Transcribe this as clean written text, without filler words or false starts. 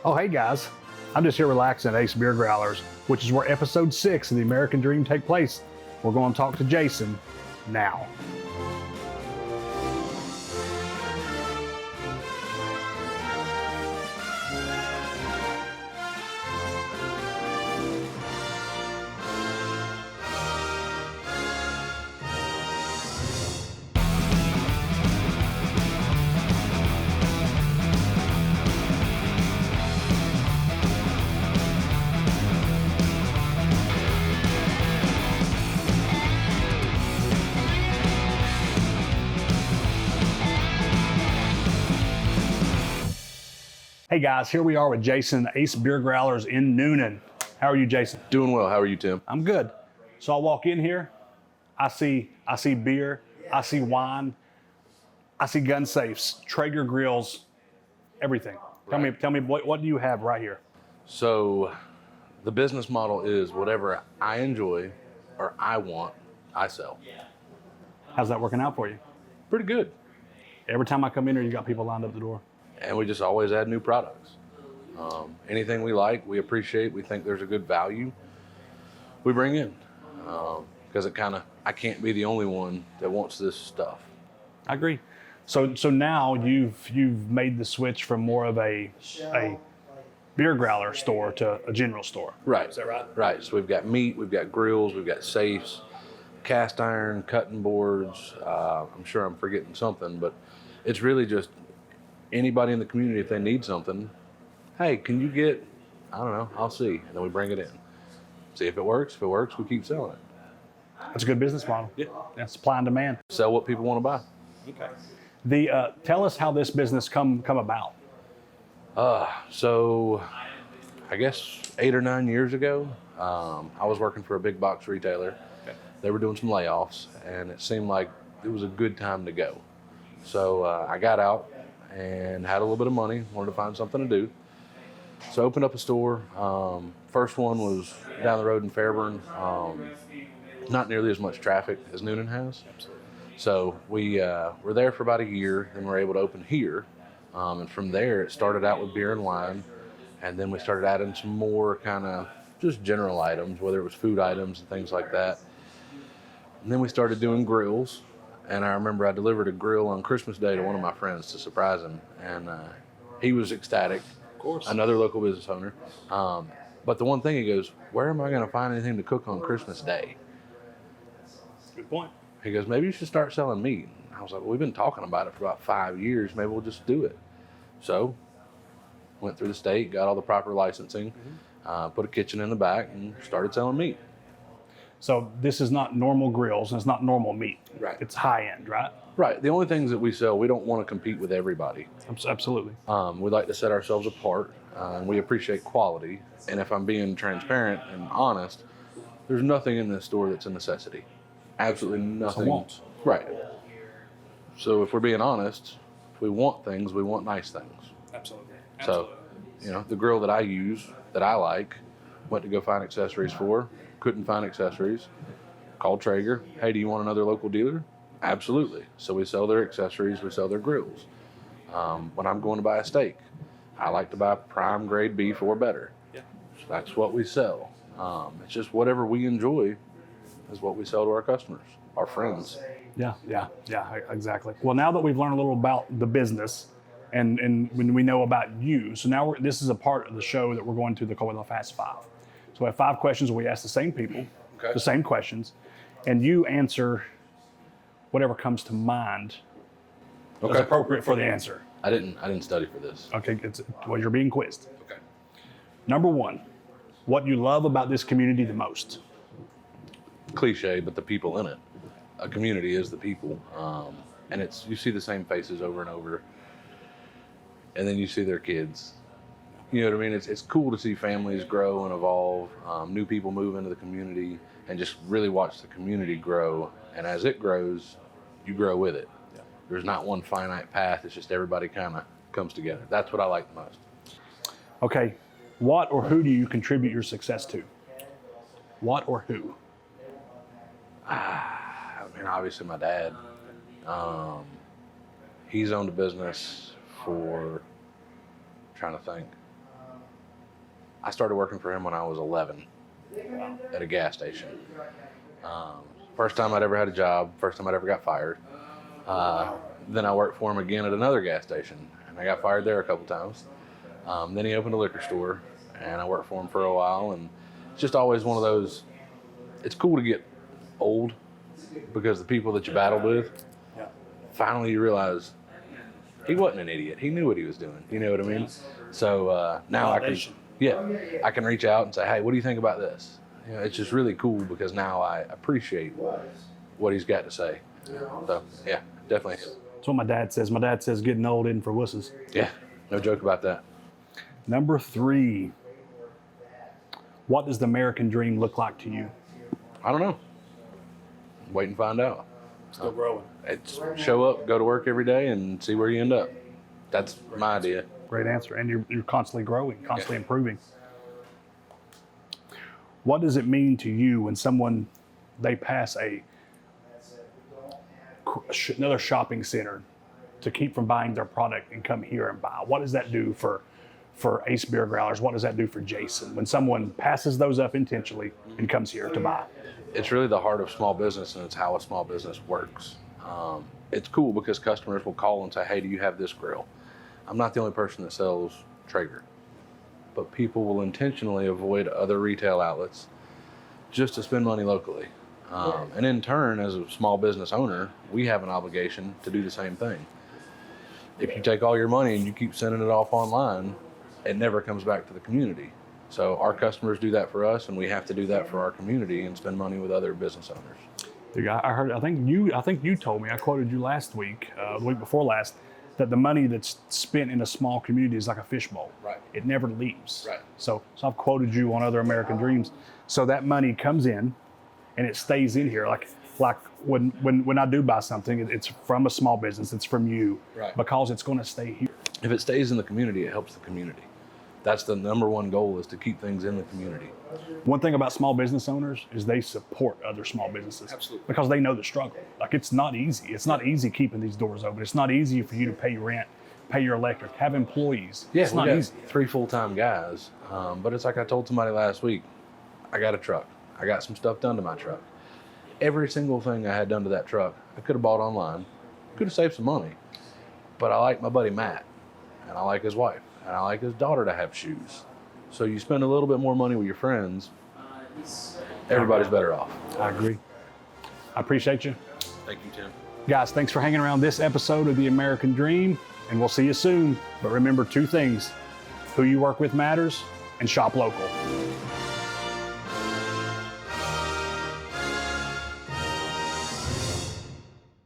Oh, hey guys. I'm just here relaxing at Ace Beer Growlers, which is where episode 6 of the American Dream take place. We're going to talk to Jason now. Hey guys, here we are with Jason, Ace Beer Growlers in Newnan. How are you, Jason? Doing well. How are you, Tim? I'm good. So I walk in here, I see beer, I see wine, I see gun safes, Traeger grills, everything. Right. Tell me what do you have right here? So the business model is whatever I enjoy or I want, I sell. How's that working out for you? Pretty good. Every time I come in here, you got people lined up the door. And we just always add new products. Anything we like, we appreciate, we think there's a good value, we bring in. Because I can't be the only one that wants this stuff. I agree. So now you've made the switch from more of a beer growler store to a general store. Right. Is that right? Right. So we've got meat, we've got grills, we've got safes, cast iron, cutting boards. I'm sure I'm forgetting something, but it's really just anybody in the community, if they need something, hey, can you get, I don't know, I'll see. And then we bring it in. See if it works. If it works, we keep selling it. That's a good business model. Yeah. Supply and demand. Sell what people want to buy. Okay. Tell us how this business come about. So I guess 8 or 9 years ago, I was working for a big box retailer. Okay. They were doing some layoffs, and it seemed like it was a good time to go. So I got out and had a little bit of money, wanted to find something to do. So I opened up a store. First one was down the road in Fairburn. Not nearly as much traffic as Newnan has. So we were there for about a year, and we're able to open here. And from there, it started out with beer and wine, and then we started adding some more kind of just general items, whether it was food items and things like that. And then we started doing grills. And I remember I delivered a grill on Christmas Day to one of my friends to surprise him. And he was ecstatic. Of course. Another local business owner. But the one thing, he goes, where am I going to find anything to cook on Christmas Day? Good point. He goes, maybe you should start selling meat. I was like, well, we've been talking about it for about 5 years. Maybe we'll just do it. So went through the state, got all the proper licensing, put a kitchen in the back, and started selling meat. So this is not normal grills, and it's not normal meat. Right. It's high end, right? Right. The only things that we sell, we don't want to compete with everybody. Absolutely. We like to set ourselves apart, and we appreciate quality. And if I'm being transparent and honest, there's nothing in this store that's a necessity. Absolutely nothing. It's a want. Right. So if we're being honest, if we want things, we want nice things. Absolutely. So, the grill that I use, that I like, went to go find accessories for, couldn't find accessories, called Traeger. Hey, do you want another local dealer? Absolutely. So we sell their accessories, we sell their grills. When I'm going to buy a steak, I like to buy prime grade beef or better. Yeah. So that's what we sell. It's just whatever we enjoy is what we sell to our customers, our friends. Yeah, exactly. Well, now that we've learned a little about the business and when we know about you, so now this is a part of the show that we're going to call the Fast Five. So we have 5 questions where we ask the same people, the same questions, and you answer whatever comes to mind as appropriate for the answer. I didn't study for this. Okay, well, you're being quizzed. Okay. Number 1, what you love about this community the most? Cliche, but the people in it. A community is the people, and you see the same faces over and over, and then you see their kids. You know what I mean? It's cool to see families grow and evolve, new people move into the community, and just really watch the community grow. And as it grows, you grow with it. Yeah. There's not one finite path. It's just everybody kind of comes together. That's what I like the most. Okay, what or who do you contribute your success to? What or who? I mean, obviously my dad. He's owned a business for, trying to think, I started working for him when I was 11 at a gas station. First time I'd ever had a job, first time I'd ever got fired. Then I worked for him again at another gas station, and I got fired there a couple times. Then he opened a liquor store, and I worked for him for a while, and it's just always one of those, it's cool to get old because the people that you battled with, finally you realize he wasn't an idiot. He knew what he was doing. You know what I mean? So now I can reach out and say, hey, what do you think about this? You know, it's just really cool because now I appreciate what he's got to say. So yeah, definitely. That's what my dad says. My dad says getting old isn't for wusses. Yeah, no joke about that. Number 3, what does the American dream look like to you? I don't know. Wait and find out. Still growing. It's show up, go to work every day, and see where you end up. That's my idea. Great answer. And you're constantly growing, constantly improving. What does it mean to you when someone, they pass another shopping center to keep from buying their product and come here and buy? What does that do for Ace Beer Growlers? What does that do for Jason when someone passes those up intentionally and comes here to buy? It's really the heart of small business, and it's how a small business works. It's cool because customers will call and say, hey, do you have this grill? I'm not the only person that sells Traeger, but people will intentionally avoid other retail outlets just to spend money locally. And in turn, as a small business owner, we have an obligation to do the same thing. If you take all your money and you keep sending it off online, it never comes back to the community. So our customers do that for us, and we have to do that for our community and spend money with other business owners. Dude, I heard. I think you told me. I quoted you last week, the week before last, that the money that's spent in a small community is like a fishbowl. Right. It never leaves. Right. So I've quoted you on other American Dreams. So that money comes in, and it stays in here. Like when I do buy something, it's from a small business. It's from you. Right. Because it's going to stay here. If it stays in the community, it helps the community. That's the number one goal, is to keep things in the community. One thing about small business owners is they support other small businesses. Absolutely. Because they know the struggle. Like, it's not easy. It's not easy keeping these doors open. It's not easy for you to pay rent, pay your electric, have employees. Yeah, it's not easy. 3 full-time guys, but it's like I told somebody last week, I got a truck. I got some stuff done to my truck. Every single thing I had done to that truck, I could have bought online, could have saved some money, but I like my buddy Matt, and I like his wife, and I like his daughter to have shoes. So you spend a little bit more money with your friends, everybody's better off. I agree. I appreciate you. Thank you, Tim. Guys, thanks for hanging around this episode of The American Dream, and we'll see you soon. But remember 2 things: who you work with matters, and shop local.